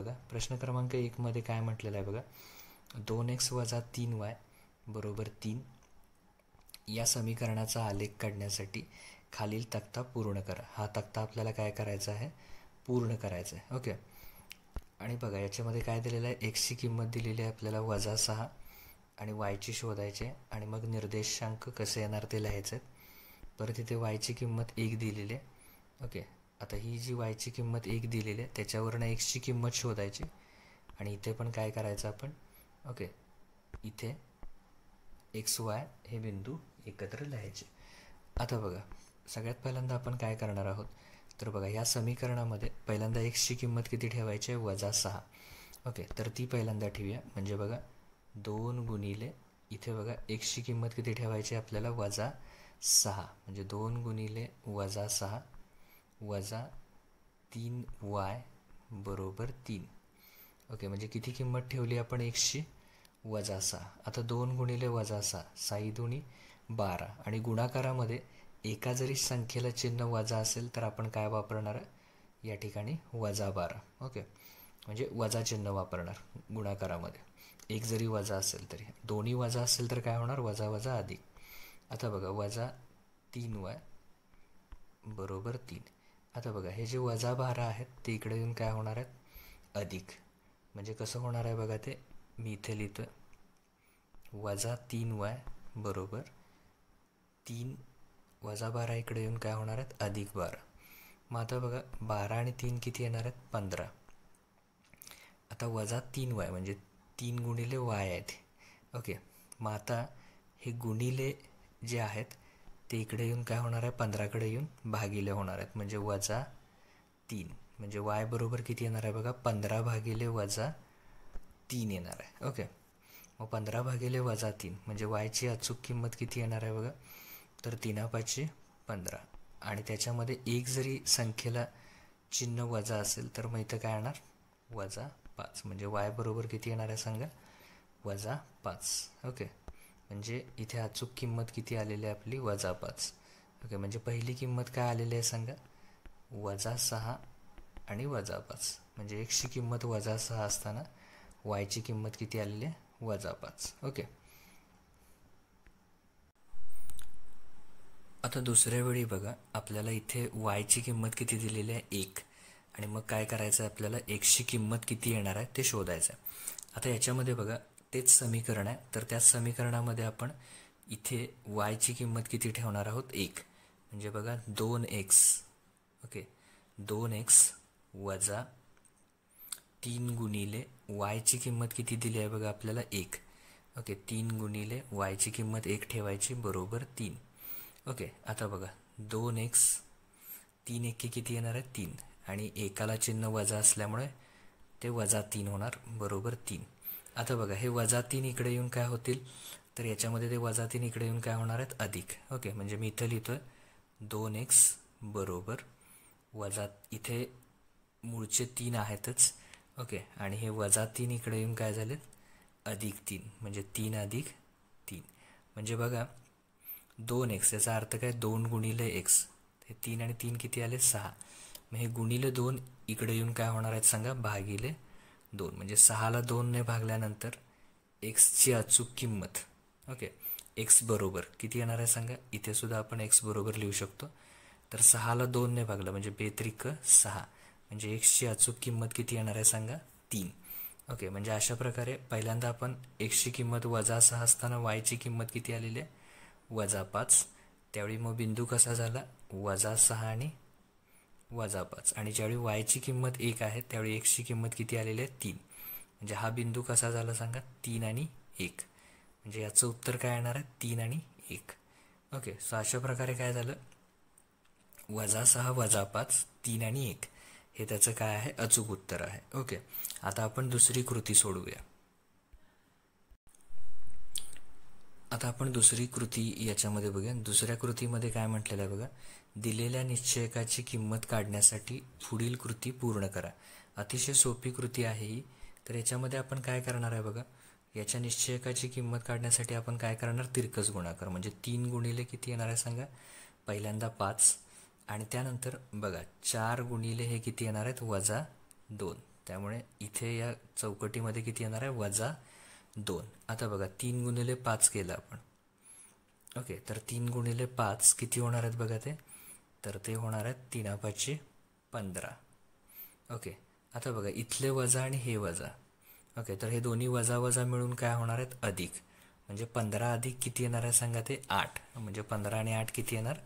बघा प्रश्न क्रमांक 1 मध्ये काय म्हटलेलं आहे बघा, 2x वजा 3y बरोबर 3 या समीकरणाचा आलेख काढण्यासाठी खालील तक्ता पूर्ण करा. हा तक्ता आपल्याला काय करायचा आहे, पूर्ण करायचा आहे. ओके. आणि बघा याच्यामध्ये काय दिलेलं आहे, एक्सची किंमत दिलेली आहे आपल्याला -6 आणि वायची शोधायची आहे आणि मग निर्देशांक कसे येणार ते लिहायचे आहेत. परत इथे वायची किंमत 1 दिलेली आहे. ओके. आता ही जी वायची किंमत 1 दिलेली आहे त्याच्यावरनं एक्सची किंमत शोधायची आणि इथे पण काय करायचं आपण, ओके, इथे एक्स वाय हे बिंदू एकत्र लिहायचे. आता बघा सगळ्यात पहिल्यांदा आपण काय करणार आहोत, तर बघा ह्या समीकरणामध्ये पहिल्यांदा एक्सची किंमत किती ठेवायची आहे, -6. ओके, तर ती पहिल्यांदा ठेवूया. म्हणजे बघा 2 गुणिले इथे बघा एक्सची किंमत किती ठेवायची आहे आपल्याला, -6. म्हणजे 2 गुणिले -6 वजा 3y बरोबर 3. ओके, म्हणजे किती किंमत ठेवली आपण एक्सची, -6. आता 2 गुणिले -6 6 दुनी 12 आणि गुणाकारामध्ये एका जरी संख्येला चिन्ह वजा असेल तर आपण काय वापरणार या ठिकाणी, -12. ओके, म्हणजे वजा चिन्ह वापरणार गुणाकारामध्ये. एक जरी वजा असेल तरी, दोन्ही वजा असेल तर काय होणार, वजा वजा अधिक. आता बघा -3y बरोबर 3. आता बघा हे जे -12 आहेत ते इकडे येऊन काय होणार आहेत, अधिक. म्हणजे कसं होणार आहे बघा, ते मी इथे लिहितो -3y बरोबर 3 वजा 12 इकडे येऊन काय होणार आहेत, +12. मग आता बघा 12 आणि 3 किती येणार आहेत, 15. आता -3y म्हणजे 3 गुणिले y आहेत. ओके, मग आता हे गुणिले जे आहेत ते इकडे येऊन काय होणार आहे, 15कडे येऊन भागिले होणार आहेत. म्हणजे -3 म्हणजे y बरोबर किती येणार आहे बघा, 15 भागिले -3 येणार आहे. ओके, मग 15 भागिले -3 म्हणजे yची अचूक किंमत किती येणार आहे बघा, तर 3×5 = 15. आणि त्याच्यामध्ये एक जरी संख्येला चिन्ह वजा असेल तर मग इथं काय येणार, -5. म्हणजे y बरोबर किती येणार आहे सांगा, -5. ओके, म्हणजे इथे अचूक किंमत किती आलेली आहे आपली, -5. ओके, म्हणजे पहिली किंमत काय आलेली आहे सांगा, -6 आणि -5. म्हणजे एक्सची किंमत -6 असताना वायची किंमत किती आलेली आहे, -5. ओके. आता दुसऱ्या वेळी बघा आपल्याला इथे वायची किंमत किती दिलेली आहे, 1. आणि मग काय करायचं आहे आपल्याला, एक्सची किंमत किती येणार आहे ते शोधायचं आहे. आता याच्यामध्ये बघा तेच समीकरण आहे, तर त्याच समीकरणामध्ये आपण इथे वायची किंमत किती ठेवणार आहोत, 1. म्हणजे बघा 2x. ओके, 2x वजा 3 गुणिले वायची किंमत किती दिली आहे बघा आपल्याला, 1. ओके, 3 गुणिले वायची किंमत 1 ठेवायची बरोबर 3. ओके, आता बघा 2x 3 एके किती येणार आहे, 3. आणि एकाला चिन्ह वजा असल्यामुळे ते -3 होणार बरोबर 3. आता बघा हे -3 इकडे येऊन काय होतील, तर याच्यामध्ये ते -3 इकडे येऊन काय होणार आहेत, अधिक. ओके, म्हणजे मी इथं लिहितोय 2x बरोबर इथे मूळचे 3 आहेतच. ओके, आणि हे -3 इकडे येऊन काय झाले, +3. म्हणजे 3 + 3. म्हणजे बघा 2x याचा अर्थ काय, 2 गुणिले x. हे 3 आणि 3 किती आले, 6. मग हे गुणिले 2 इकडे येऊन काय होणार आहेत सांगा, भागिले 2. म्हणजे 6ला 2ने भागल्यानंतर एक्सची अचूक किंमत, ओके, एक्स बरोबर किती येणार आहे सांगा, इथे सुद्धा आपण एक्स बरोबर लिहू शकतो. तर 6ला 2ने भागलं म्हणजे 2×3=6. म्हणजे एक्सची अचूक किंमत किती येणार आहे सांगा, 3. ओके, म्हणजे अशा प्रकारे पहिल्यांदा आपण एक्सची किंमत -6 असताना वायची किंमत किती आलेली आहे, -5. त्यावेळी मग बिंदू कसा झाला, -6 आणि -5. आणि ज्यावेळी वायची किंमत 1 आहे त्यावेळी एक्सची किंमत किती आलेली आहे, 3. म्हणजे हा बिंदू कसा झाला सांगा, 3 आणि 1. म्हणजे याचं उत्तर काय येणार आहे, 3 आणि 1. ओके, सो अशा प्रकारे काय झालं, -6 -5 3 आणि 1 हे त्याचं काय आहे, अचूक उत्तर आहे. ओके, आता आपण दुसरी कृती सोडवूया. आता आपण दुसरी कृती याच्यामध्ये बघूया. दुसऱ्या कृतीमध्ये काय म्हटलेलं आहे बघा, दिलेल्या निश्चयकाची किंमत काढण्यासाठी पुढील कृती पूर्ण करा. अतिशय सोपी कृती आहे ही. तर याच्यामध्ये आपण काय करणार आहे बघा, याच्या निश्चयकाची किंमत काढण्यासाठी आपण काय करणार, तिरकस गुणाकार. म्हणजे 3 गुणिले किती येणार आहे सांगा, पहिल्यांदा 5 आणि त्यानंतर बघा 4 गुणिले हे किती येणार आहेत, -2. त्यामुळे इथे या चौकटीमध्ये किती येणार आहे, -2. आता बघा 3 गुणिले 5 केलं आपण. ओके, तर 3 गुणिले 5 किती होणार आहेत बघा ते, तर ते होणार आहेत 3×5 = 15. ओके, आता बघा इथले वजा आणि हे वजा. ओके, तर हे दोन्ही वजा वजा मिळून काय होणार आहेत, अधिक. म्हणजे 15 अधिक किती येणार आहे सांगा, ते 8. म्हणजे 15 आणि 8 किती येणार,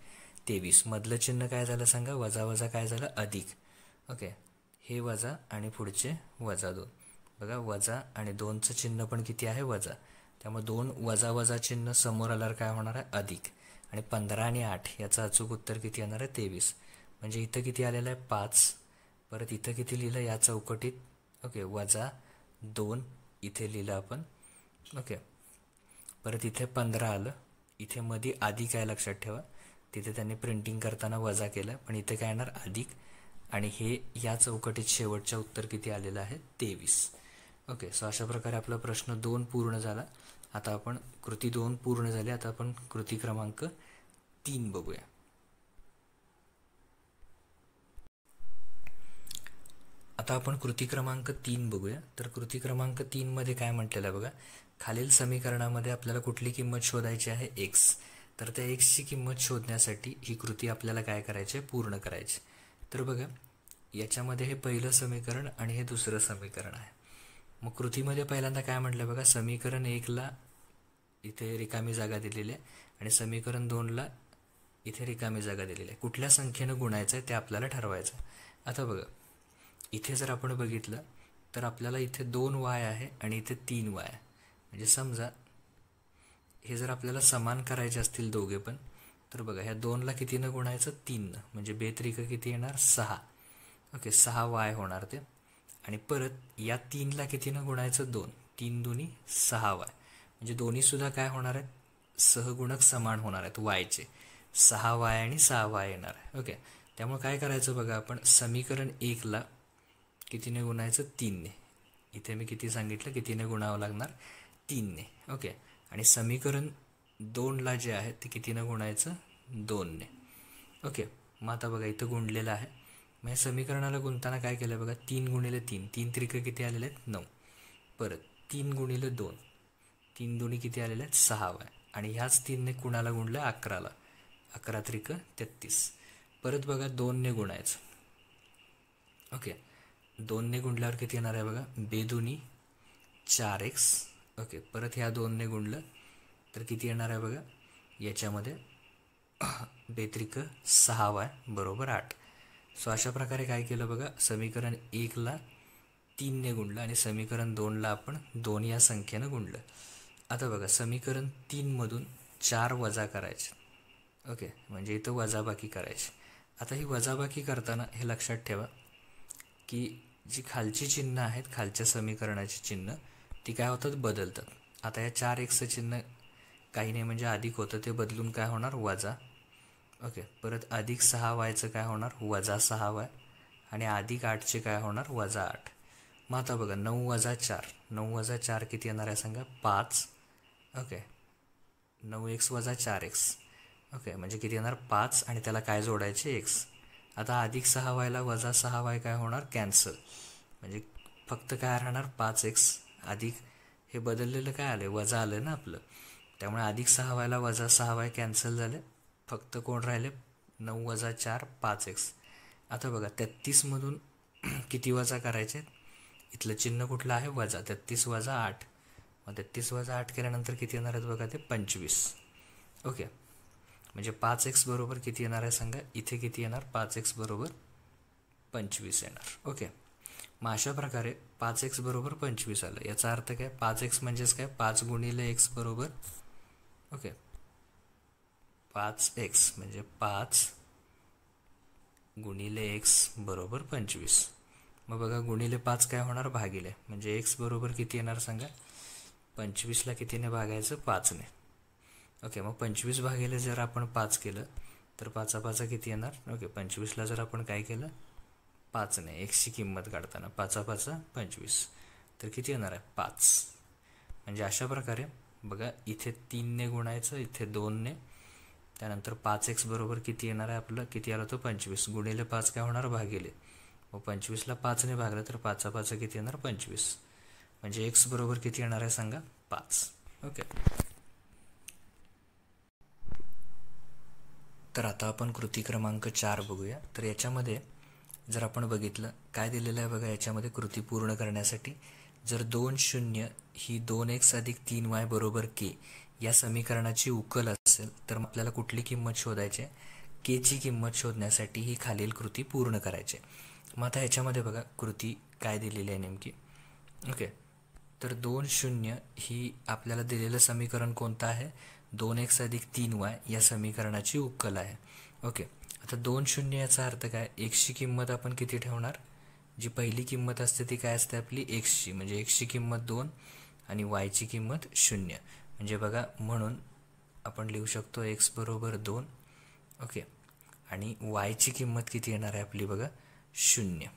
23. मधलं चिन्ह काय झालं सांगा, वजा वजा काय झालं, अधिक. ओके, हे वजा आणि पुढचे -2. बघा वजा आणि 2चं चिन्ह पण किती आहे, वजा. त्यामुळे 2 वजा वजा चिन्ह समोर आल्यावर काय होणार आहे, अधिक. आणि 15 आणि 8 याचं अचूक उत्तर किती येणार आहे, 23. म्हणजे इथं किती आलेलं आहे, 5. परत इथं किती लिहिलं या चौकटीत, ओके, -2 इथे लिहिलं आपण. ओके, परत इथे 15 आलं. इथे मध्ये अधिक आहे लक्षात ठेवा, तिथे त्यांनी प्रिंटिंग करताना वजा केलं, पण इथे काय येणार, अधिक. आणि हे या चौकटीत शेवटचं उत्तर किती आलेलं आहे, 23. ओके, सो अशा प्रकारे आपला प्रश्न 2 पूर्ण झाला. आता आपण कृती 2 पूर्ण झाली. आता आपण कृती क्रमांक 3 बघूया. आता आपण कृती क्रमांक 3 बघूया. तर कृती क्रमांक 3 मध्ये काय म्हटलेलं आहे बघा, खालील समीकरणामध्ये आपल्याला कुठली किंमत शोधायची आहे, x. तर त्या एक्सची किंमत शोधण्यासाठी ही कृती आपल्याला काय करायची आहे, पूर्ण करायची. तर बघा याच्यामध्ये हे पहिलं समीकरण आणि हे दुसरं समीकरण आहे. मग कृतीमध्ये पहिल्यांदा काय म्हटलं बघा, समीकरण 1ला इथे रिकामी जागा दिलेली आहे आणि समीकरण 2ला इथे रिकामी जागा दिलेली आहे. कुठल्या संख्येनं गुणायचं आहे ते आपल्याला ठरवायचं आहे. आता बघा इथे जर आपण बघितलं तर आपल्याला इथे 2y आहे आणि इथे 3y आहे. म्हणजे समजा हे जर आपल्याला समान करायचे असतील दोघे पण, तर बघा ह्या 2ला कितीनं गुणायचं, 3नं. म्हणजे बेत्रिक किती येणार, 6. ओके, 6y होणार ते. आणि परत या 3ला कितीनं गुणायचं, 2. 3 दुनी 6y. म्हणजे दोन्हीसुद्धा काय होणार आहेत, सहगुणक समान होणार आहेत yचे. 6y आणि 6y येणार आहे. ओके, त्यामुळे काय करायचं बघा, आपण समीकरण 1ला कितीने गुणायचं, 3ने. इथे मी किती सांगितलं, कितीने गुणावं लागणार, 3ने. ओके, आणि समीकरण 2ला जे आहे ते कितीनं गुणायचं, 2ने. ओके, मग आता बघा इथं गुणलेलं आहे. मग या समीकरणाला गुणताना काय केलं बघा, 3 गुणिले 3. 3 त्रिक किती आलेले आहेत, 9. परत 3 गुणिले 2. 3 दुनी किती आलेले आहेत, 6y. आणि ह्याच 3ने कुणाला गुणलं, 11ला. 11 त्रिक 33. परत बघा 2ने गुणायचं. ओके, 2ने गुणल्यावर किती येणार आहे बघा, बेदुनी 4x. ओके, परत ह्या 2ने गुणलं तर किती येणार आहे बघा, याच्यामध्ये बेत्रिक 6y बरोबर 8. सो अशा प्रकारे काय केलं बघा, समीकरण 1ला 3ने गुणलं आणि समीकरण 2ला आपण 2 या संख्येनं गुणलं. आता बघा समीकरण 3मधून 4 वजा करायचे. ओके, म्हणजे इथं वजाबाकी करायची. आता ही वजाबाकी करताना हे लक्षात ठेवा की जी खालची चिन्ह आहेत, खालच्या समीकरणाची चिन्ह ती काय होतात, बदलतात. आता या 4xचं चिन्ह काही नाही म्हणजे अधिक होतं, ते बदलून काय होणार, वजा. ओके, परत अधिक 6yचं काय होणार, वजा 6y. आणि अधिक 8चे काय होणार, वजा 8. मग आता बघा 9 वजा 4. 9 वजा 4 किती येणार आहे सांगा, 5. ओके, 9x वजा 4x. ओके, म्हणजे किती येणार, 5. आणि त्याला काय जोडायचे, x. आता अधिक 6yला वजा 6y काय होणार, कॅन्सल. म्हणजे फक्त काय राहणार, 5x. अधिक हे बदललेलं काय आलं, वजा आलं ना आपलं. त्यामुळे अधिक 6yला वजा 6y कॅन्सल झाले. फक्त कोण राहिले, 9 वजा 4 5x. आता बघा 33मधून किती वजा करायचे, इथलं चिन्ह कुठलं आहे, वजा. 33 वजा 8. मग 33 वजा 8 केल्यानंतर किती येणार आहेत बघा, ते 25. ओके, म्हणजे 5x बरोबर किती येणार आहे सांगा, इथे किती येणार, 5x बरोबर 25 येणार. ओके, मग अशा प्रकारे 5x बरोबर 25 आलं. याचा अर्थ काय, 5x म्हणजेच काय, 5 गुणिले x बरोबर, ओके 5x म्हणजे 5 गुणिले x बरोबर 25. मग बघा गुणिले 5 काय होणार, भागिले. म्हणजे x बरोबर किती येणार सांगा, 25ला कितीने भागायचं, 5ने. ओके, मग 25 भागिले जर आपण 5 केलं तर 5 किती येणार. ओके, 25ला जर आपण काय केलं, 5ने एक्सची किंमत काढताना 5 25 तर किती येणार आहे, 5. म्हणजे अशा प्रकारे बघा इथे 3ने गुणायचं, इथे 2ने. त्यानंतर 5x बरोबर किती येणार आहे आपलं, किती आलं तो 25. गुणिले 5 काय होणार, भागिले. मग 25ला 5ने भागलं तर 5 किती येणार 25. म्हणजे एक्स बरोबर किती येणार आहे सांगा 5. ओके. तर आता आपण कृती क्रमांक 4 बघूया. तर याच्यामध्ये जर आपण बघितलं काय दिलेलं आहे बघा, याच्यामध्ये कृती पूर्ण करण्यासाठी जर 2 0 ही 2x अधिक 3y बरोबर k या समीकरणाची उकल असेल तर मग आपल्याला कुठली किंमत शोधायची आहे, के ची किंमत शोधण्यासाठी ही खालील कृती पूर्ण करायची. मग आता ह्याच्यामध्ये बघा कृती काय दिलेली आहे नेमकी. ओके. तर 2 0 ही आपल्याला दिलेलं समीकरण कोणतं आहे, 2x अधिक 3y या समीकरणाची उकल आहे. ओके. आता 2 0 याचा अर्थ काय, एक्सची किंमत आपण किती ठेवणार, जी पहिली किंमत असते ती काय असते आपली एक्सची, म्हणजे एक्सची किंमत 2 आणि वायची किंमत 0. म्हणजे बघा म्हणून आपण लिहू शकतो एक्स बरोबर 2. ओके. आणि वायची किंमत किती येणार आहे आपली बघा 0.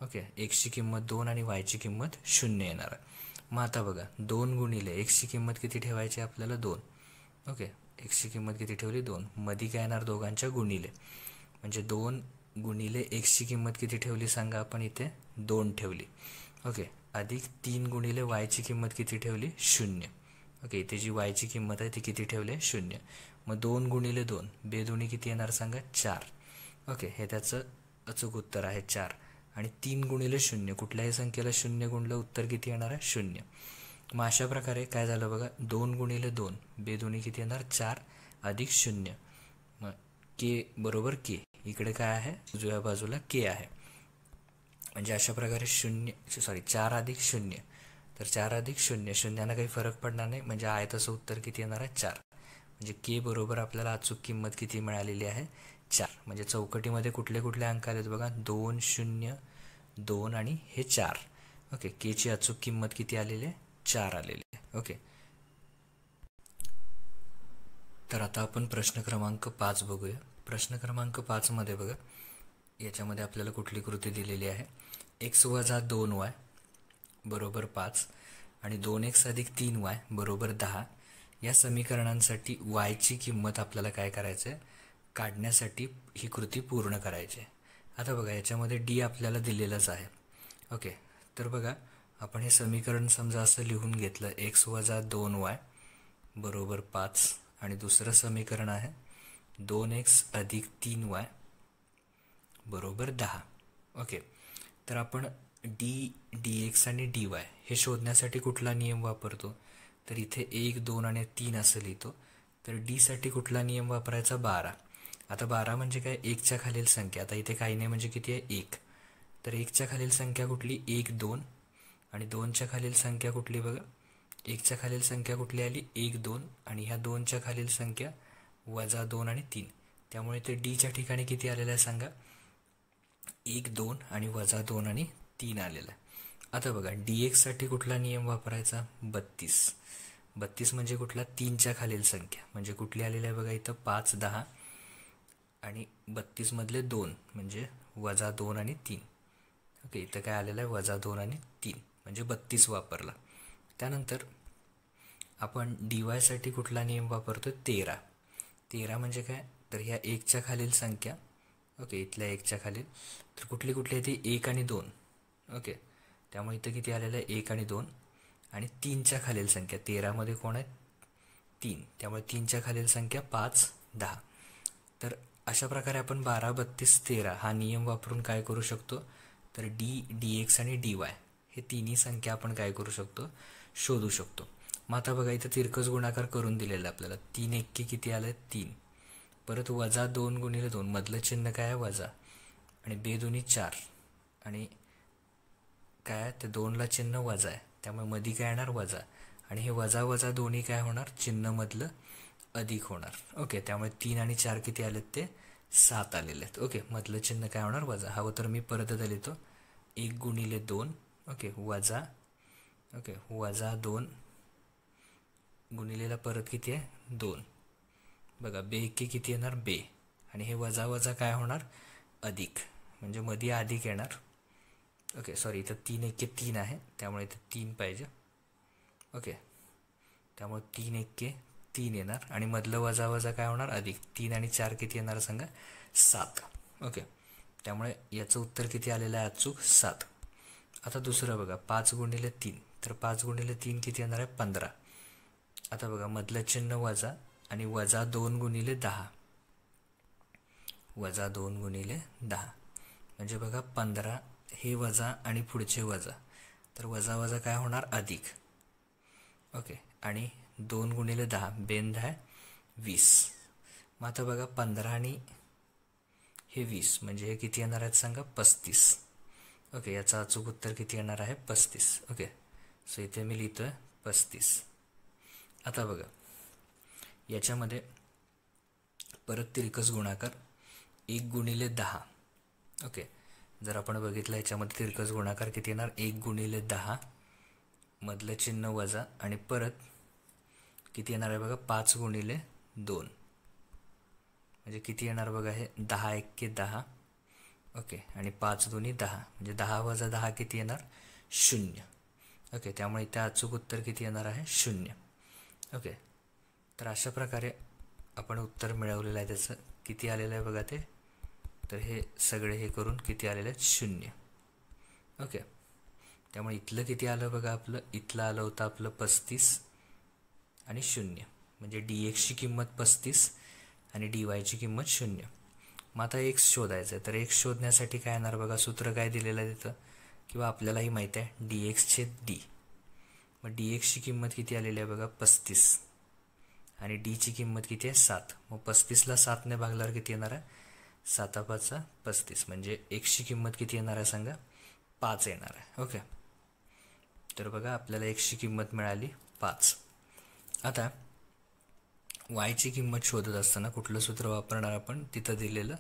ओके. एक्सची किंमत 2 आणि वायची किंमत 0 येणार आहे. मग आता बघा 2 गुणिले एक्सची किंमत किती ठेवायची आपल्याला 2. ओके. एक्सची किंमत किती ठेवली 2, मध्ये काय येणार दोघांच्या गुणिले, म्हणजे 2 गुणिले एक्सची किंमत किती ठेवली सांगा आपण इथे 2 ठेवली. ओके. अधिक 3 गुणिले वायची किंमत किती ठेवली 0. ओके. इथे जी वायची किंमत आहे ती किती ठेवली 0. मग 2 गुणिले 2 बेदोनी किती येणार सांगा 4. ओके. हे त्याचं अचूक उत्तर आहे 4. आणि 3 गुणिले 0, कुठल्याही संख्येला 0 गुणलं उत्तर किती येणार आहे 0. मग अशा प्रकारे काय झालं बघा 2 गुणिले 2 बेदोनी किती येणार 4 अधिक 0. मग के बरोबर के, इकडे काय आहे उजव्या बाजूला के आहे. म्हणजे अशा प्रकारे 4 अधिक 0, तर 4 अधिक 0, शून्यानं काही फरक पडणार नाही, म्हणजे आहे तसं उत्तर किती येणार आहे 4. म्हणजे के बरोबर आपल्याला अचूक किंमत किती मिळालेली आहे 4. म्हणजे चौकटीमध्ये कुठले कुठले अंक आलेत बघा 2 0 2 आणि हे 4. ओके. के ची अचूक किंमत किती आलेली आहे 4 आलेली आहे. ओके. तर आता आपण प्रश्न क्रमांक 5 बघूया. प्रश्न क्रमांक 5 मध्ये बघा याच्यामध्ये आपल्याला कुठली कृती दिलेली आहे, x वजा 2y बरोबर 5 आणि 2x अधिक 3y बरोबर 10 या समीकरणांसाठी yची किंमत आपल्याला काय करायचं आहे, काढण्यासाठी ही कृती पूर्ण करायची आहे. आता बघा याच्यामध्ये डी आपल्याला दिलेलंच आहे. ओके. तर बघा आपण हे समीकरण समजा असं लिहून घेतलं, x वजा 2y बरोबर 5 आणि दुसरं समीकरण आहे 2x अधिक 3y बरोबर 10. ओके. तर आपण dx आणि dy हे शोधण्यासाठी कुठला नियम वापरतो, तर इथे 1 2 आणि 3 असं लिहितो. तर डी साठी कुठला नियम वापरायचा 12. आता 12 म्हणजे काय, 1च्या खालील संख्या. आता इथे काही नाही म्हणजे किती आहे 1. तर 1च्या खालील संख्या कुठली 1 2 आणि 2च्या खालील संख्या कुठली बघा, 1च्या खालील संख्या कुठली आली 1 2 आणि ह्या 2च्या खालील संख्या वजा 2 आणि 3. त्यामुळे ते डीच्या ठिकाणी किती आलेलं आहे सांगा 1 2 आणि वजा 2 आणि 3 आलेलं आहे. आता बघा dx साठी कुठला नियम वापरायचा 32. 32 म्हणजे कुठला 3च्या खालील संख्या, म्हणजे कुठली आलेली आहे बघा इथं 5 10 आणि 32 मधले 2 म्हणजे वजा 2 आणि 3. ओके. इथं काय आलेलं आहे वजा 2 आणि 3 म्हणजे 32 वापरला. त्यानंतर आपण dy साठी कुठला नियम वापरतो 13. 13 म्हणजे काय, तर ह्या 1च्या खालील संख्या. ओके. इथल्या 1च्या खालील तर कुठली कुठली आहे ती 1 आणि 2. ओके. त्यामुळे इथं किती आलेलं आहे 1 आणि 2 आणि 3च्या खालील संख्या 13 मध्ये कोण आहे 3. त्यामुळे 3च्या खालील संख्या 5 10. तर अशा प्रकारे आपण 12 32 13 हा नियम वापरून काय करू शकतो, तर dx आणि dy हे तिन्ही संख्या आपण काय करू शकतो शोधू शकतो. मग आता बघा इथं तिरकस गुणाकार करून दिलेलं आपल्याला 3 1 किती आलं 3. परत वजा 2 गुणिले 2 मधलं चिन्ह काय आहे वजा आणि बेदोनी 4 आणि काय आहे ते 2ला चिन्ह वजा आहे, त्यामुळे मध्ये काय येणार वजा आणि हे वजा वजा दोन्ही काय होणार चिन्ह मधलं अधिक होणार. ओके. त्यामुळे 3 आणि 4 किती आलेत ते 7 आलेले आहेत. ओके. मधलं चिन्ह काय होणार वजा. हवं तर मी परत लिहितो 1 गुणिले 2 ओके वजा ओके वजा 2 गुणिलेला परत किती आहे 2. बघा बे की किती येणार बे आणि हे वजा वजा काय होणार अधिक, म्हणजे मध्ये अधिक येणार. ओके. सॉरी इथं 3 1 3 आहे त्यामुळे इथं 3 पाहिजे. ओके. त्यामुळे 3 1 3 येणार आणि मधलं वजा वजा काय होणार अधिक. 3 आणि 4 किती येणार सांगा 7. ओके. त्यामुळे याचं उत्तर किती आलेलं आहे अचूक 7. आता दुसरं बघा 5 गुणिले 3. तर 5 गुणिले 3 किती येणार आहे 15. आता बघा मधलं चिन्ह वजा आणि वजा 2 गुणिले 10. वजा 2 गुणिले 10 म्हणजे बघा 15 हे वजा आणि पुढचे वजा. तर वजा वजा काय होणार अधिक. ओके आणि 2 गुणिले 10 बेन 10 20. मग आता बघा 15 आणि हे 20 म्हणजे हे किती येणार आहेत सांगा 35. ओके याचा अचूक उत्तर किती येणार आहे 35. ओके सो इथे मी लिहितोय 35. आता बघा याच्यामध्ये परत तिरकस गुणाकार 1 गुणिले 10. ओके जर आपण बघितलं याच्यामध्ये तिरकस गुणाकार किती येणार 1 गुणिले 10 मधलं चिन्ह वजा आणि परत किती येणार आहे बघा 5 गुणिले 2 म्हणजे किती येणार बघा हे 10 1 10. ओके आणि 5 2 10 म्हणजे 10 वजा 10 किती येणार 0. ओके त्यामुळे इथे अचूक उत्तर किती येणार आहे 0. ओके तर अशा प्रकारे आपण उत्तर मिळवलेलं आहे. त्याचं किती आलेलं आहे बघा ते. तर हे सगळे हे करून किती आलेलं आहे 0. ओके त्यामुळे इथलं किती आलं बघा आपलं इथलं आलं होतं आपलं 35 आणि 0 म्हणजे dxची किंमत 35 आणि dy ची किंमत 0. मग आता x शोधायचं आहे. तर x शोधण्यासाठी काय येणार बघा सूत्र काय दिलेलं आहे तिथं किंवा आपल्यालाही माहीत आहे dx/d. मग dxची किंमत किती आलेली आहे बघा 35 आणि d ची किंमत किती आहे 7. मग 35ला 7ने भागल्यावर किती येणार आहे 7 5 35 म्हणजे x ची किंमत किती येणार आहे सांगा 5 येणार आहे. ओके तर बघा आपल्याला x ची किंमत मिळाली 5. आता y ची किंमत शोधत असताना कुठलं सूत्र वापरणार आपण तिथं दिलेलं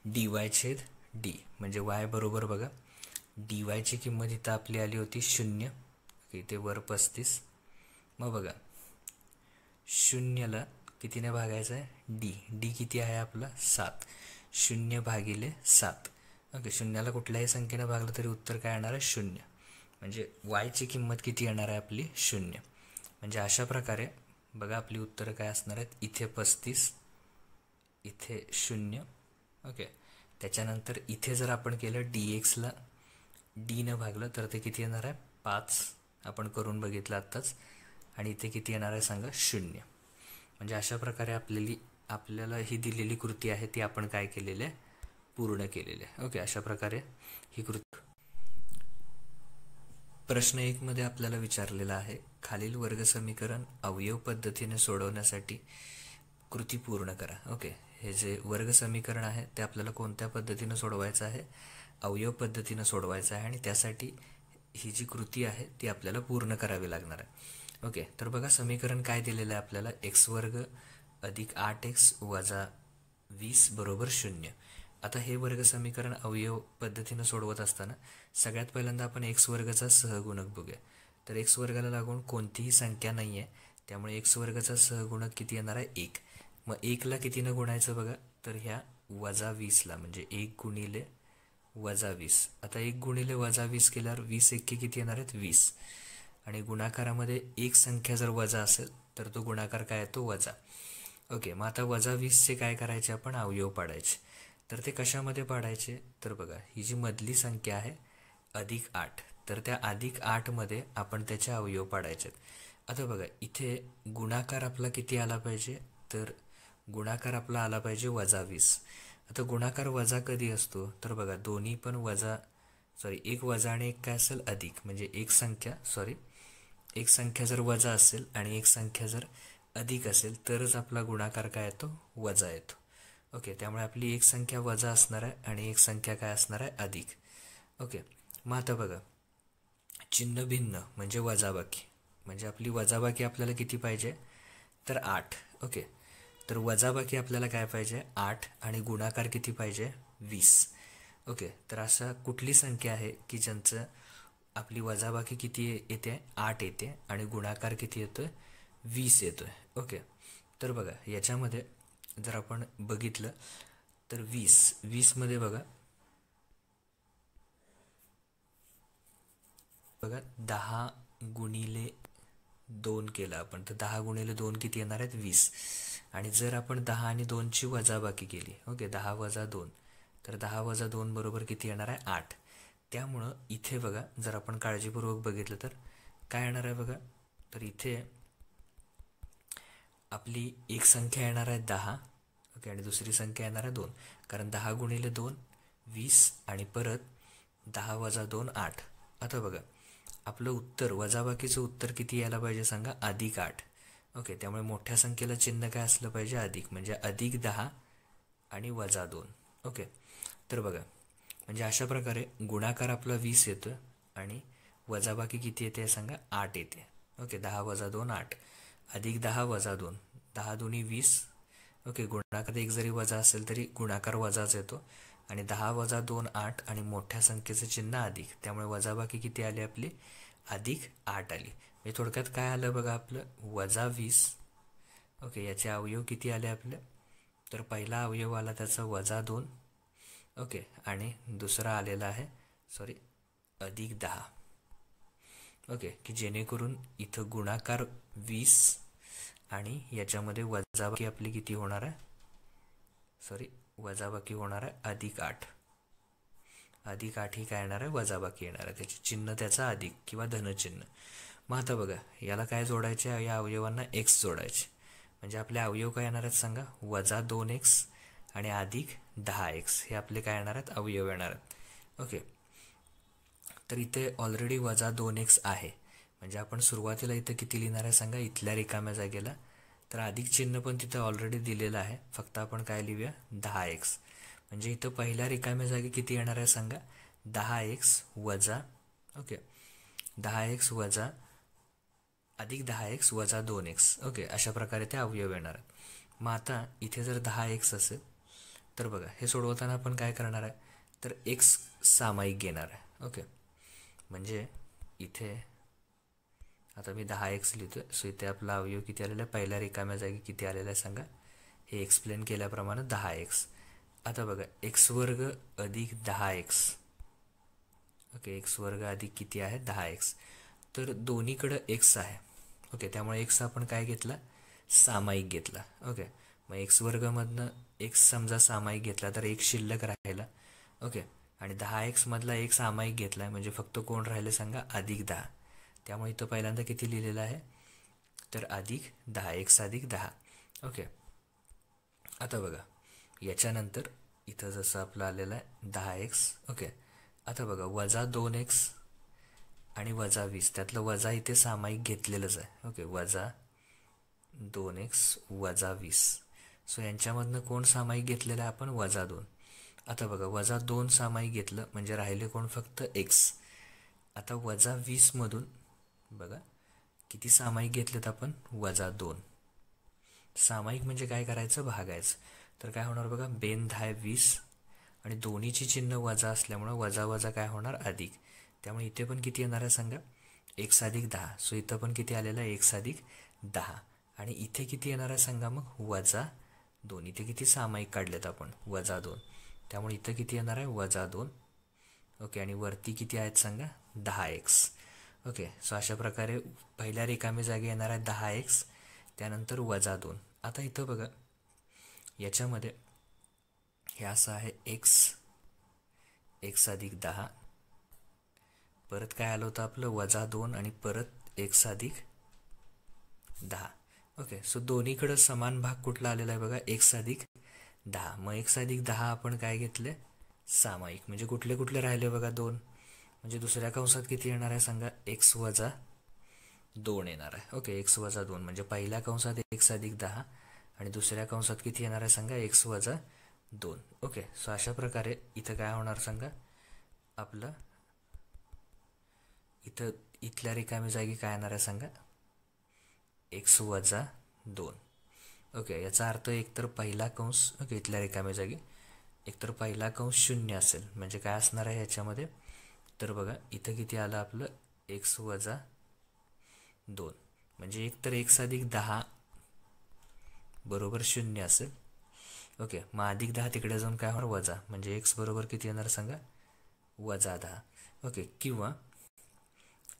dy/d म्हणजे y बरोबर बघा dy ची किंमत इथं आपली आली होती 0. इथे वर 35. मग बघा 0ला कितीने भागायचं आहे d किती आहे आपला 7. 0 भागिले 7. ओके 0ला कुठल्याही संख्येने भागलं तरी उत्तर काय येणार आहे 0. म्हणजे y ची किंमत किती येणार आहे आपली 0. म्हणजे अशा प्रकारे बघा आपली उत्तरं काय असणार आहेत. इथे 35 इथे 0. ओके त्याच्यानंतर इथे जर आपण केलं dxला d न भागलं तर ते किती येणार आहे 5. आपण करून बघितलं आत्ताच. आणि इथे किती येणार आहे सांगा 0. म्हणजे अशा प्रकारे आपल्याला ही दिलेली कृती आहे ती आपण काय केलेली आहे पूर्ण केलेली आहे. ओके अशा प्रकारे ही कृती. प्रश्न 1 मध्ये आपल्याला विचारलेला आहे खालील वर्ग समीकरण अवयव पद्धतीने सोडवण्यासाठी कृती पूर्ण करा. ओके हे जे वर्ग समीकरण आहे ते आपल्याला कोणत्या पद्धतीने सोडवायचं आहे अवयव पद्धतीने सोडवायचं आहे आणि त्यासाठी ही जी कृती आहे ती आपल्याला पूर्ण करावी लागणार आहे. ओके तर बघा समीकरण काय दिलेलं आहे आपल्याला x² अधिक 8x वजा 20 बरोबर 0. आता हे वर्ग समीकरण अवयव पद्धतीनं सोडवत असताना सगळ्यात पहिल्यांदा आपण x² सहगुणक बघूया. तर x² लागून कोणतीही संख्या नाही आहे त्यामुळे x² सहगुणक किती येणार आहे 1. मग 1ला कितीनं गुणायचं बघा तर ह्या वजा 20ला म्हणजे 1 गुणिले वजा 20. आता 1 गुणिले वजा 20 केल्यावर 20 एक्के किती येणार आहेत 20 आणि गुणाकारामध्ये एक संख्या जर वजा असेल तर तो गुणाकार काय येतो वजा. ओके मग आता वजा 20चे काय करायचे आपण अवयव पाडायचे. तर ते कशामध्ये पाडायचे तर बघा ही जी मधली संख्या आहे अधिक 8 तर त्या अधिक 8 मध्ये आपण त्याचे अवयव पाडायचे. आता बघा इथे गुणाकार आपला किती आला पाहिजे तर गुणाकार आपला आला पाहिजे वजा 20. आता गुणाकार वजा कधी असतो तर बघा दोन्ही पण वजा एक वजा आणि एक काय असेल अधिक म्हणजे एक संख्या जर वजा असेल आणि एक संख्या जर अधिक असेल तरच आपला गुणाकार काय येतो वजा येतो. ओके त्यामुळे आपली एक संख्या वजा असणार आहे आणि एक संख्या काय असणार आहे अधिक. ओके मग आता बघा चिन्ह भिन्न म्हणजे वजाबाकी म्हणजे आपली वजाबाकी आपल्याला किती पाहिजे तर 8. ओके तर वजाबाकी आपल्याला काय पाहिजे 8 आणि गुणाकार किती पाहिजे 20. ओके तर असा कुठली संख्या आहे की ज्यांचं आपली वजाबाकी किती येते 8 येते आणि गुणाकार किती येतोय 20 येतोय. ओके तर बघा याच्यामध्ये जर आपण बघितलं तर 20 मध्ये बघा 10 गुणिले 2 केलं आपण तर 10 गुणिले 2 किती येणार आहेत 20 आणि जर आपण 10 आणि 2ची वजाबाकी केली ओके 10 वजा 2 तर 10 वजा 2 बरोबर किती येणार आहे 8. त्यामुळं इथे बघा जर आपण काळजीपूर्वक बघितलं तर काय येणार आहे बघा, तर इथे आपली एक संख्या येणार आहे 10. ओके, आणि दुसरी संख्या येणार आहे 2. कारण 10 गुणिले 2 20 आणि परत 10 वजा 2 8. आता बघा आपलं उत्तर वजाबाकीचं उत्तर किती यायला पाहिजे सांगा, +8. ओके, त्यामुळे मोठ्या संख्येला चिन्ह काय असलं पाहिजे, अधिक, म्हणजे +10 आणि +2. ओके, तर बघा म्हणजे अशा प्रकारे गुणाकार आपला 20 येतो आणि वजाबाकी किती येते सांगा, 8 येते. ओके, 10 वजा 2 8, +10 वजा 2, 10 दुनी 20. ओके, गुणाकार एक जरी वजा असेल तरी गुणाकार वजाच येतो आणि 10 वजा 2 8 आणि मोठ्या संख्येचं चिन्ह अधिक, त्यामुळे वजाबाकी किती आली आपली, +8 आली. म्हणजे थोडक्यात काय आलं बघा आपलं -20. ओके, याचे अवयव किती आले आपले, तर पहिला अवयव आला त्याचा -2. ओके, आणि दुसरा आलेला आहे +10. ओके, की जेणेकरून इथं गुणाकार 20 आणि याच्यामध्ये वजाबाकी आपली किती होणार आहे, वजाबाकी होणार आहे +8. +8 ही काय येणार आहे, वजाबाकी येणार आहे, त्याचे चिन्ह त्याचा अधिक किंवा धनचिन्ह. मग आता बघा याला काय जोडायचे, या अवयवांना x जोडायचे. म्हणजे आपले अवयव काय येणार आहेत सांगा, -2x आणि +10x हे आपले काय येणार आहेत, अवयव येणार आहेत. ओके, तर इथे ऑलरेडी -2x आहे, म्हणजे आपण सुरुवातीला इथं किती लिहिणार आहे सांगा, इथल्या रिकाम्या जागेला, तर अधिक चिन्ह पण तिथं ऑलरेडी दिलेलं आहे, फक्त आपण काय लिहूया 10x. म्हणजे इथं पहिल्या रिकाम्या जागी किती येणार आहे सांगा, 10x वजा, ओके 10x वजा +10x वजा 2x. ओके, अशा प्रकारे ते अवयव येणार आहेत. मग आता इथे जर 10x असेल तर बघा हे सोडवताना आपण काय करणार आहे, तर x सामायिक घेणार आहे. ओके, म्हणजे इथे आता मी 10x लिहितोय. सो इथे आपला अवयव किती आलेला आहे, पहिल्या रिकाम्या जागी किती आलेला आहे सांगा, हे एक्सप्लेन केल्याप्रमाणे 10x. आता बघा x² अधिक 10x. ओके, x² अधिक किती आहे 10x. तर दोन्हीकडं x आहे. ओके, त्यामुळे x आपण काय घेतला, सामायिक घेतला. ओके, मग x² मधनं x समजा सामायिक घेतला तर एक शिल्लक राहिला. ओके, आणि 10x मधला एक सामायिक घेतला म्हणजे फक्त कोण राहिले सांगा, +10. त्यामुळे इथं पहिल्यांदा किती लिहिलेलं आहे, तर +10, x अधिक 10. ओके, आता बघा याच्यानंतर इथं जसं आपलं आलेलं आहे 10x. ओके, आता बघा -2x आणि -20, त्यातलं वजा इथे सामायिक घेतलेलंच आहे. ओके, -2x वजा 20. सो यांच्यामधनं कोण सामायिक घेतलेलं आहे आपण, -2. आता बघा -2 सामायिक घेतलं म्हणजे राहिले कोण, फक्त x. आता -20 मधून बघा किती सामायिक घेतलेत आपण, -2. सामायिक म्हणजे काय करायचं, भागायचं. तर काय होणार बघा, बेन 10 20 आणि दोन्हीची चिन्ह वजा असल्यामुळं वजा वजा काय होणार, अधिक. त्यामुळे इथे पण किती येणार आहे सांगा, x अधिक 10. सो इथं पण किती आलेलं आहे, x अधिक 10. आणि इथे किती येणार आहे सांगा मग, -2. इथे किती सामायिक काढलेत आपण, -2. त्यामुळे इथं किती येणार आहे, -2. ओके, आणि वरती किती आहेत सांगा, 10x. ओके, सो अशा प्रकारे पहिल्या रिकामी जागी येणार आहे 10x, त्यानंतर -2. आता इथं बघा याच्यामध्ये हे असं आहे x अधिक 10, परत काय आलं होतं आपलं -2 आणि परत x अधिक 10. ओके, सो दोन्हीकडं समान भाग कुठला आलेला आहे बघा, x अधिक 10. मग x अधिक 10 आपण काय घेतले, सामायिक. म्हणजे कुठले कुठले राहिले बघा, 2. म्हणजे दुसऱ्या कंसात किती येणार आहे सांगा, x वजा 2 येणार आहे. ओके, x वजा 2 म्हणजे पहिल्या कंसात x अधिक 10 आणि दुसऱ्या कंसात किती येणार आहे सांगा, x वजा 2. ओके, सो अशा प्रकारे इथं काय होणार सांगा, आपलं इथं इथल्या रिकामी जागी काय येणार आहे सांगा, x वजा 2. ओके, याचा अर्थ एकतर पहिला कंस, ओके इथल्या रिकामी जागी एकतर पहिला कंस 0 असेल, म्हणजे काय असणार आहे ह्याच्यामध्ये, तर बघा इथं किती आलं आपलं, x वजा 2. म्हणजे एकतर x अधिक 10 बरोबर 0 असेल. ओके, मग अधिक 10 तिकडे जाऊन काय होणार, वजा, म्हणजे x बरोबर किती येणार सांगा, -10. ओके, किंवा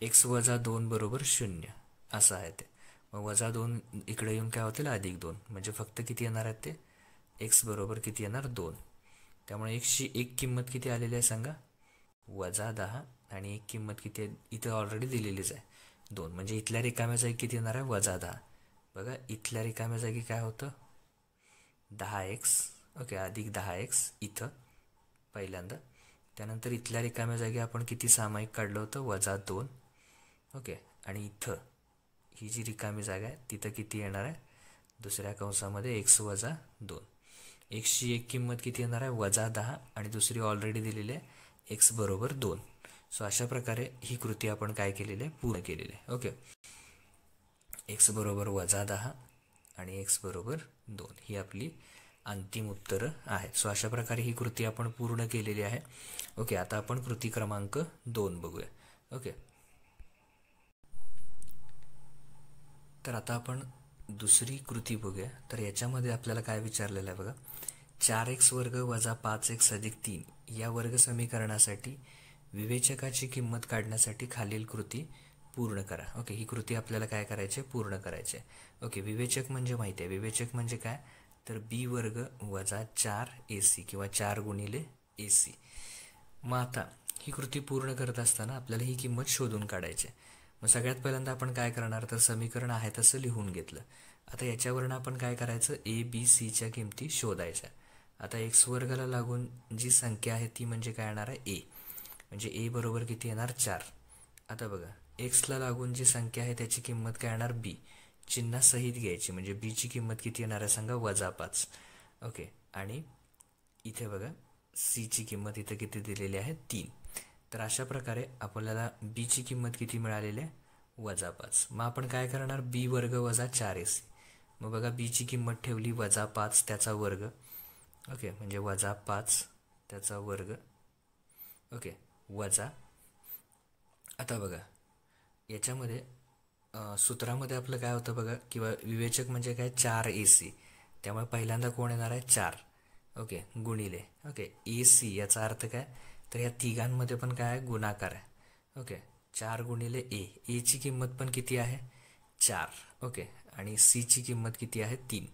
x वजा 2 बरोबर 0 असं आहे ते. मग -2 इकडे येऊन काय होतील, +2. म्हणजे फक्त किती येणार आहेत ते, x बरोबर किती येणार, 2. त्यामुळे एकशी एक किंमत किती आलेली आहे सांगा, -10, आणि एक किंमत किती आहे इथं ऑलरेडी दिलेलीच आहे 2, म्हणजे इथल्या रिकाम्या जागी किती येणार आहे -10. बघा इथल्या रिकाम्या जागी काय होतं 10x, ओके, अधिक 10x इथं पहिल्यांदा. त्यानंतर इथल्या रिकाम्या जागी आपण किती सामायिक काढलं होतं -2, ओके, आणि इथं ही जी रिकामी जागा आहे तिथं किती येणार आहे दुसऱ्या कंसामध्ये x - 2. एकशी एक किंमत किती येणार आहे -10, आणि दुसरी ऑलरेडी दिलेली आहे x बरोबर 2. सो अशा प्रकारे ही कृती आपण काय केलेली आहे पूर्ण केलेली आहे. ओके, x बरोबर -10 आणि x बरोबर 2 ही आपली अंतिम उत्तरं आहेत. सो अशा प्रकारे ही कृती आपण पूर्ण केलेली आहे. ओके, आता आपण कृती क्रमांक 2 बघूया. ओके, तर आता आपण दुसरी कृती बघूया. तर याच्यामध्ये आपल्याला काय विचारलेलं आहे बघा, 4x वर्ग वजा 5x अधिक 3 या वर्ग समीकरणासाठी विवेचकाची किंमत काढण्यासाठी खालील कृती पूर्ण करा. ओके, ही कृती आपल्याला काय करायची आहे पूर्ण करायची आहे. ओके, विवेचक म्हणजे माहिती आहे, विवेचक म्हणजे काय तर b वर्ग वजा 4ac किंवा 4 गुणिले ac. मग आता ही कृती पूर्ण करत असताना आपल्याला ही किंमत शोधून काढायची आहे. मग सगळ्यात पहिल्यांदा आपण काय करणार तर समीकरण आहे तसं लिहून घेतलं. आता याच्यावरनं आपण काय करायचं a b c च्या किमती शोधायच्या. आता x वर्गाला लागून जी संख्या आहे ती म्हणजे काय येणार आहे a, म्हणजे a बरोबर किती येणार 4. आता बघा एक्सला लागून जी संख्या आहे त्याची किंमत काय येणार b, चिन्ह सहित घ्यायची, म्हणजे b ची किंमत किती येणार आहे सांगा -5. ओके, आणि इथे बघा c ची किंमत इथे किती दिलेली आहे 3. तर अशा प्रकारे आपल्याला b ची किंमत किती मिळालेली आहे -5. मग आपण काय करणार b वर्ग वजा 4ac. मग बघा b ची किंमत ठेवली -5 त्याचा वर्ग. ओके, म्हणजे -5 त्याचा वर्ग. ओके, वजा, आता बघा याच्यामध्ये सूत्रामध्ये आपलं काय होतं बघा, किंवा विवेचक म्हणजे काय 4ac, त्यामुळे पहिल्यांदा कोण येणार आहे 4. ओके, गुणिले, ओके, ac याचा अर्थ काय तर या तिघांमध्ये पण काय आहे गुणाकार आहे. ओके, 4 गुणिले a ची किंमत पण किती आहे 4. ओके, आणि c ची किंमत किती आहे 3,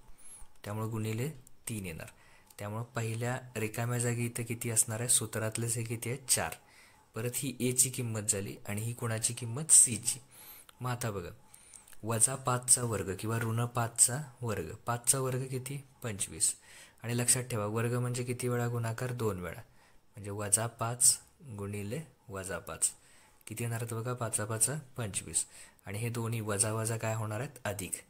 त्यामुळे गुणिले 3 येणार. त्यामुळे पहिल्या रिकाम्या जागी इथं किती असणार आहे सूत्रातलेच हे किती आहे 4. परत ही a ची किंमत झाली आणि ही कोणाची किंमत c ची. मग आता बघा -5चा वर्ग किंवा -5चा वर्ग, 5चा वर्ग किती 25, आणि लक्षात ठेवा वर्ग म्हणजे किती वेळा गुणाकार 2 वेळा, म्हणजे -5 गुणिले -5 किती येणार आहेत बघा 5 5 25, आणि हे दोन्ही वजा वजा काय होणार आहेत अधिक,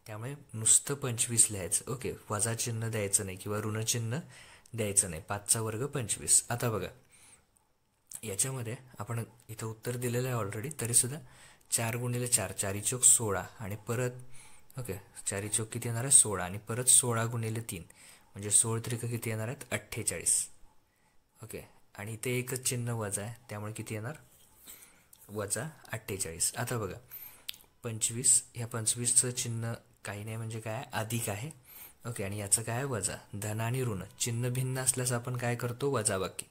त्यामुळे नुसतं 25 लिहायचं. ओके, वजा चिन्ह द्यायचं नाही किंवा ऋण चिन्ह द्यायचं नाही. 5चा वर्ग 25. आता बघा याच्यामध्ये आपण इथं उत्तर दिलेलं आहे ऑलरेडी, तरीसुद्धा 4 गुणिले 4, 4 चौक 16, आणि परत ओके 4 चौक किती येणार आहे 16, आणि परत 16 गुणिले 3 म्हणजे 16 त्रिक किती येणार आहेत 48. ओके, आणि इथे एकच चिन्ह वजा आहे त्यामुळे किती येणार -48. आता बघा 25, ह्या 25चं चिन्ह काही नाही म्हणजे काय अधिक आहे. ओके, आणि याचं काय वजा, धन आणि ऋण चिन्ह भिन्न असल्यास आपण काय करतो वजाबाकी,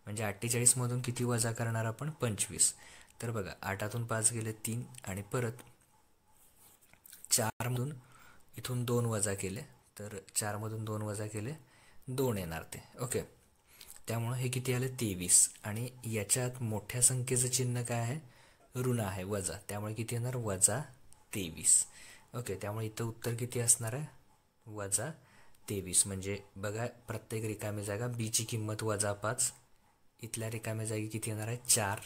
म्हणजे 48 मधून किती वजा करणार आपण 25. तर बघा 8तून 5 गेले 3, आणि परत 4 मधून इथून 2 वजा केले, तर 4 मधून 2 वजा केले 2 येणार ते. ओके, त्यामुळे हे किती आले 23, आणि याच्यात मोठ्या संख्येचं चिन्ह काय आहे ऋण आहे वजा, त्यामुळे किती येणार -23. ओके, त्यामुळे इथं उत्तर किती असणार आहे -23. म्हणजे बघा प्रत्येक रिकामी जागा b ची किंमत -5, इथल्या रिकाम्या जागी किती येणार आहे 4,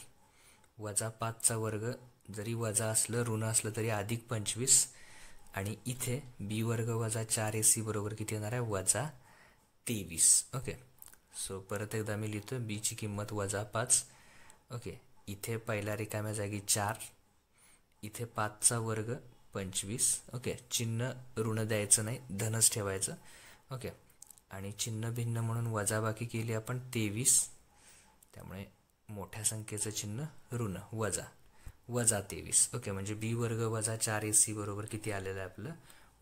-5चा वर्ग जरी वजा असलं ऋण असलं तरी अधिक 25, आणि इथे b वर्ग वजा 4ac बरोबर किती येणार आहे -23. ओके, सो परत एकदा मी लिहितो b ची किंमत -5. ओके, इथे पहिल्या रिकाम्या जागी 4, इथे 5चा वर्ग 25. ओके, चिन्ह ऋण द्यायचं नाही धनच ठेवायचं. ओके, आणि चिन्ह भिन्न म्हणून वजाबाकी केली आपण 23, त्यामुळे मोठ्या संख्येचं चिन्ह ऋण वजा 23. ओके, म्हणजे b वर्ग वजा 4ac बरोबर किती आलेलं आहे आपलं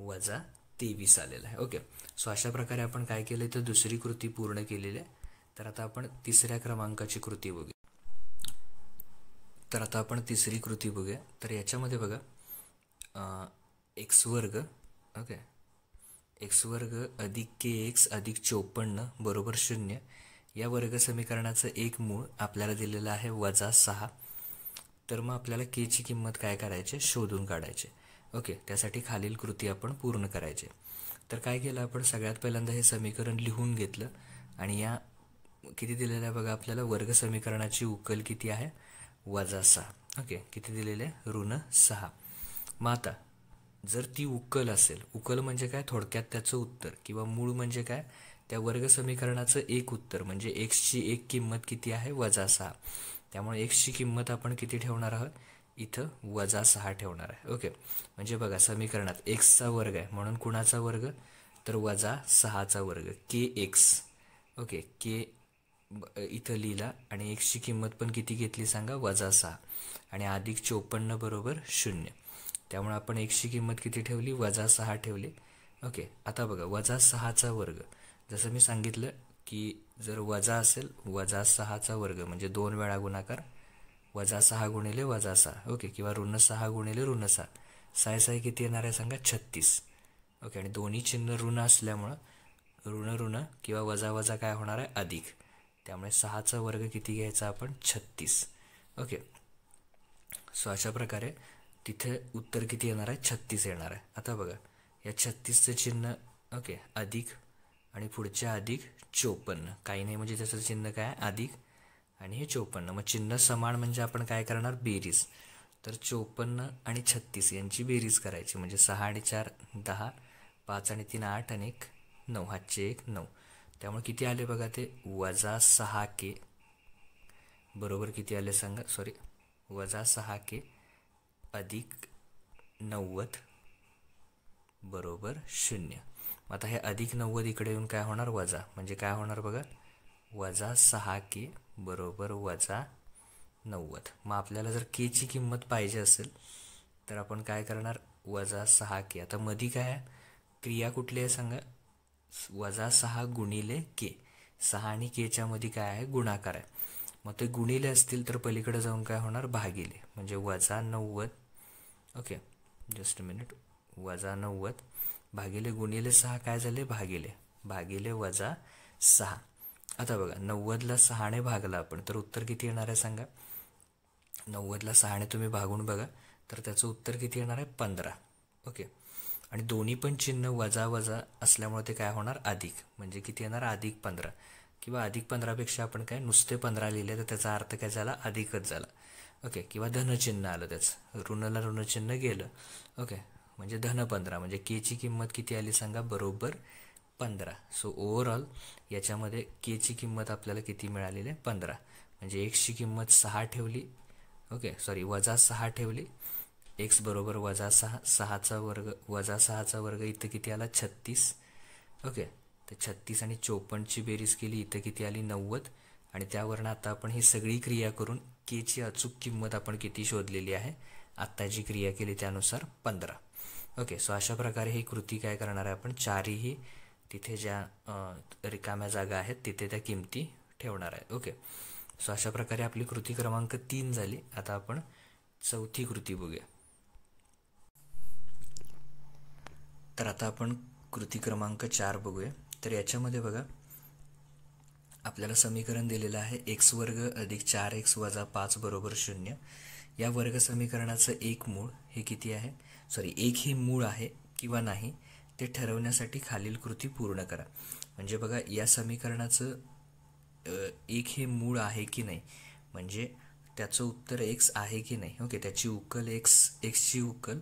-23 आलेलं आहे. ओके, सो अशा प्रकारे आपण काय केलं तर दुसरी कृती पूर्ण केलेली आहे. तर आता आपण तिसऱ्या क्रमांकाची कृती बघूया. तर आता आपण तिसरी कृती बघूया. तर याच्यामध्ये बघा x वर्ग, ओके, x वर्ग अधिक kx अधिक 54 बरोबर 0 या वर्ग समीकरणाचं एक मूळ आपल्याला दिलेलं आहे -6. तर मग आपल्याला केची किंमत काय करायची, शोधून काढायची. ओके, त्यासाठी खालील कृती आपण पूर्ण करायची. तर काय केलं आपण, सगळ्यात पहिल्यांदा हे समीकरण लिहून घेतलं आणि या किती दिलेलं आहे बघा आपल्याला, वर्ग समीकरणाची उकल किती आहे, -6. ओके, किती दिलेले, -6. मग आता जर ती उकल असेल, उकल म्हणजे काय, थोडक्यात त्याचं उत्तर किंवा मूळ म्हणजे काय, त्या वर्ग समीकरणाचं एक उत्तर म्हणजे एक्सची एक किंमत किती आहे, -6. त्यामुळे एक्सची किंमत आपण किती ठेवणार आहोत, इथं -6 ठेवणार आहे. ओके, म्हणजे बघा समीकरणात एक्सचा वर्ग आहे म्हणून कुणाचा वर्ग, तर -6चा वर्ग, के एक्स. ओके, के इथं लिहिला आणि एक्सची किंमत पण किती घेतली सांगा, -6 आणि अधिक 54 बरोबर 0. त्यामुळे आपण एक्सची किंमत किती ठेवली, -6 ठेवली. ओके, आता बघा -6चा वर्ग, जसं मी सांगितलं की जर वजा असेल, -6चा वर्ग म्हणजे 2 वेळा गुणाकार, -6 गुणिले -6. ओके, किंवा -6 गुणिले -6. 6 किती येणार आहे सांगा, 36. ओके, आणि दोन्ही चिन्ह ऋण असल्यामुळं ऋण किंवा वजा काय होणार आहे, अधिक. त्यामुळे 6चा वर्ग किती घ्यायचा आपण, 36. ओके, सो अशा प्रकारे तिथे उत्तर किती येणार आहे, 36 येणार आहे. आता बघा या 36चं चिन्ह, ओके, अधिक आणि पुढच्या अधिक 54, काही नाही म्हणजे त्याचं चिन्ह काय, अधिक आणि हे 54. मग चिन्ह समान म्हणजे आपण काय करणार, बेरीज. तर 54 आणि 36 यांची बेरीज करायची म्हणजे 6 आणि 4 10, 5 आणि 3 8 आणि 1 9, हातचे 1 9. त्यामुळे किती आले बघा ते, -6K बरोबर किती आले सांगा, सॉरी, -6K अधिक 90 बरोबर 0. आता हे अधिक 90 इकडे येऊन काय होणार, वजा, म्हणजे काय होणार बघा, -6K बरोबर -90. मग आपल्याला जर केची किंमत पाहिजे असेल तर आपण काय करणार, -6K. आता मधी काय आहे, क्रिया कुठली आहे सांगा, -6 गुणिले के. 6 आणि केच्या मध्ये काय आहे, गुणाकार आहे. मग ते गुणिले असतील तर पलीकडे जाऊन काय होणार, भागिले, म्हणजे -90. ओके, जस्ट अ मिनिट, -90 भागिले गुणिले 6 काय झाले, भागिले -6. आता बघा 90ला 6ने भागला आपण तर उत्तर किती येणार आहे सांगा, 90ला 6ने तुम्ही भागून बघा तर त्याचं उत्तर किती येणार आहे, 15. ओके, आणि दोन्ही पण चिन्ह वजा असल्यामुळे ते काय होणार, अधिक, म्हणजे किती येणार, अधिक 15. किंवा अधिक 15पेक्षा आपण काय नुसते 15 लिहिले तर त्याचा अर्थ काय झाला, अधिकच झाला. ओके, किंवा धनचिन्ह आलं त्याचं, ऋणला ऋणचिन्ह गेलं. ओके, म्हणजे -15 म्हणजे केची किंमत किती आली सांगा, बरोबर 15. सो ओव्हरऑल याच्यामध्ये केची किंमत आपल्याला किती मिळालेली आहे, 15. म्हणजे एक्सची किंमत 6 ठेवली, ओके सॉरी -6 ठेवली, एक्स बरोबर -6, 6चा वर्ग -6चा वर्ग इथं किती आला, 36. ओके, तर 36 आणि 54ची बेरीज केली, इथं किती आली, 90. आणि त्यावरनं आता आपण ही सगळी क्रिया करून केची अचूक किंमत आपण किती शोधलेली आहे, आत्ता जी क्रिया केली त्यानुसार 15. ओके, सो अशा प्रकारे ही कृती काय करणार आहे आपण, चारही तिथे ज्या रिकाम्या जागा आहेत तिथे त्या किमती ठेवणार आहे. ओके, सो अशा प्रकारे आपली कृती क्रमांक 3 झाली. आता आपण चौथी कृती बघूया. तर आता आपण कृती क्रमांक 4 बघूया. तर याच्यामध्ये बघा आपल्याला समीकरण दिलेलं आहे x वर्ग अधिक 4x वजा 5 बरोबर 0. या वर्ग समीकरणाचं एक मूळ हे किती आहे, सॉरी एक हे मूळ आहे किंवा नाही ते ठरवण्यासाठी खालील कृती पूर्ण करा. म्हणजे बघा या समीकरणाचं एक हे मूळ आहे की नाही, म्हणजे त्याचं उत्तर x आहे की नाही. ओके, त्याची उकल एक्सची उकल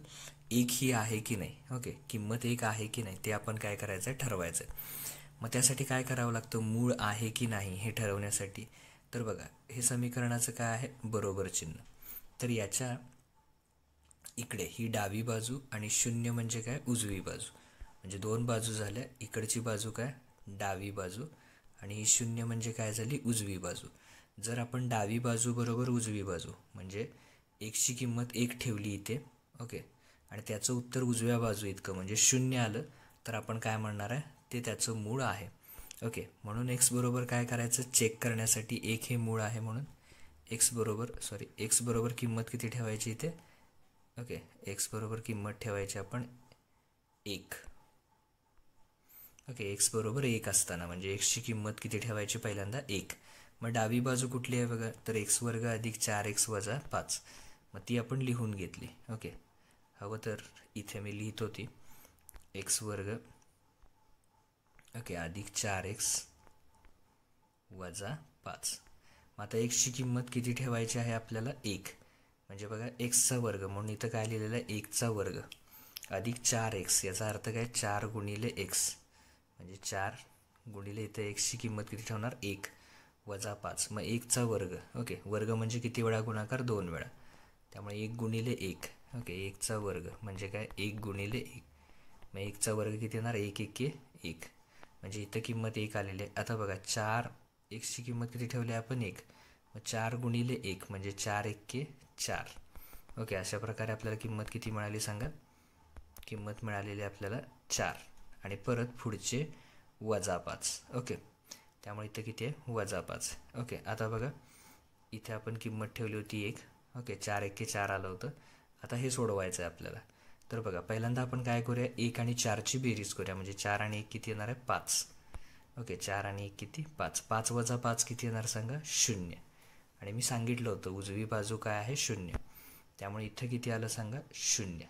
एक ही आहे की नाही. ओके, किंमत एक आहे की नाही ते आपण काय करायचं आहे, ठरवायचं आहे. मग त्यासाठी काय करावं लागतं, मूळ आहे की नाही हे ठरवण्यासाठी. तर बघा हे समीकरणाचं काय आहे, बरोबर चिन्ह. तर याच्या इकडे ही डावी बाजू आणि 0 म्हणजे काय, उजवी बाजू. म्हणजे दोन बाजू झाल्या, इकडची बाजू काय, डावी बाजू, आणि ही 0 म्हणजे काय झाली, उजवी बाजू. जर आपण डावी बाजू बरोबर उजवी बाजू म्हणजे एक्सची किंमत 1 ठेवली इथे, ओके, आणि त्याचं उत्तर उजव्या बाजू इतकं म्हणजे 0 आलं तर आपण काय म्हणणार आहे, ते त्याचं मूळ आहे. ओके, म्हणून एक्स बरोबर काय करायचं, चेक करण्यासाठी एक हे मूळ आहे म्हणून एक्स बरोबर किंमत किती ठेवायची इथे. ओके, एक्स बरोबर किंमत ठेवायची आपण 1. ओके, एक्स बरोबर 1 असताना म्हणजे एक्सची किंमत किती ठेवायची पहिल्यांदा 1. मग डावी बाजू कुठली आहे बघा, तर एक्स वर्ग अधिक 4x वजा 5. मग ती आपण लिहून घेतली. ओके, हवं तर इथे मी लिहितो ती एक्स वर्ग ओके अधिक 4x वजा 5. मग आता एक्सची किंमत किती ठेवायची आहे आपल्याला 1. म्हणजे बघा एक्सचा वर्ग म्हणून इथं काय लिहिलेलं आहे 1चा वर्ग अधिक 4x, याचा अर्थ काय 4 गुणिले x म्हणजे 4 गुणिले इथं एक्सची किंमत किती ठेवणार 1 वजा 5. मग 1चा वर्ग. ओके, वर्ग म्हणजे किती वेळा गुणाकार 2 वेळा, त्यामुळे 1 गुणिले 1. ओके, 1चा वर्ग म्हणजे काय 1 गुणिले 1. मग 1चा वर्ग किती येणार 1 1 1, म्हणजे इथं किंमत 1 आलेली आहे. आता बघा 4 एक्सची किंमत किती ठेवली आपण 1. मग 4 गुणिले 1 म्हणजे 4 1 4. ओके, अशा प्रकारे आपल्याला किंमत किती मिळाली सांगा. किंमत मिळालेली आपल्याला 4 आणि परत पुढचे वजा 5. ओके, त्यामुळे इथं किती आहे वजा 5. ओके, आता बघा इथे आपण किंमत ठेवली होती 1. ओके, 4 1 4 आलं होतं. आता हे सोडवायचं आहे आपल्याला. तर बघा पहिल्यांदा आपण काय करूया 1 आणि 4ची बेरीज करूया. म्हणजे 4 आणि 1 किती येणार आहे 5. ओके, 4 आणि 1 किती 5. 5 वजा 5 किती येणार सांगा 0. आणि मी सांगितलं होतं उजवी बाजू काय आहे 0, त्यामुळे इथं किती आलं सांगा 0.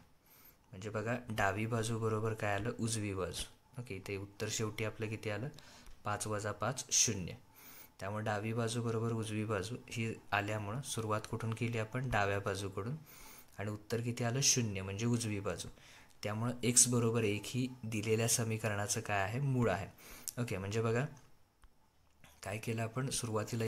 म्हणजे बघा डावी बाजू बरोबर काय आलं उजवी बाजू. ओके, इथे उत्तर शेवटी आपलं किती आलं 5 वजा 5 0. त्यामुळे डावी बाजू बरोबर उजवी बाजू ही आल्यामुळं सुरुवात कुठून केली आपण डाव्या बाजूकडून, आणि उत्तर किती आलं 0 म्हणजे उजवी बाजू. त्यामुळं x बरोबर 1 ही दिलेल्या समीकरणाचं काय आहे मूळ आहे. ओके, म्हणजे बघा काय केलं आपण सुरुवातीला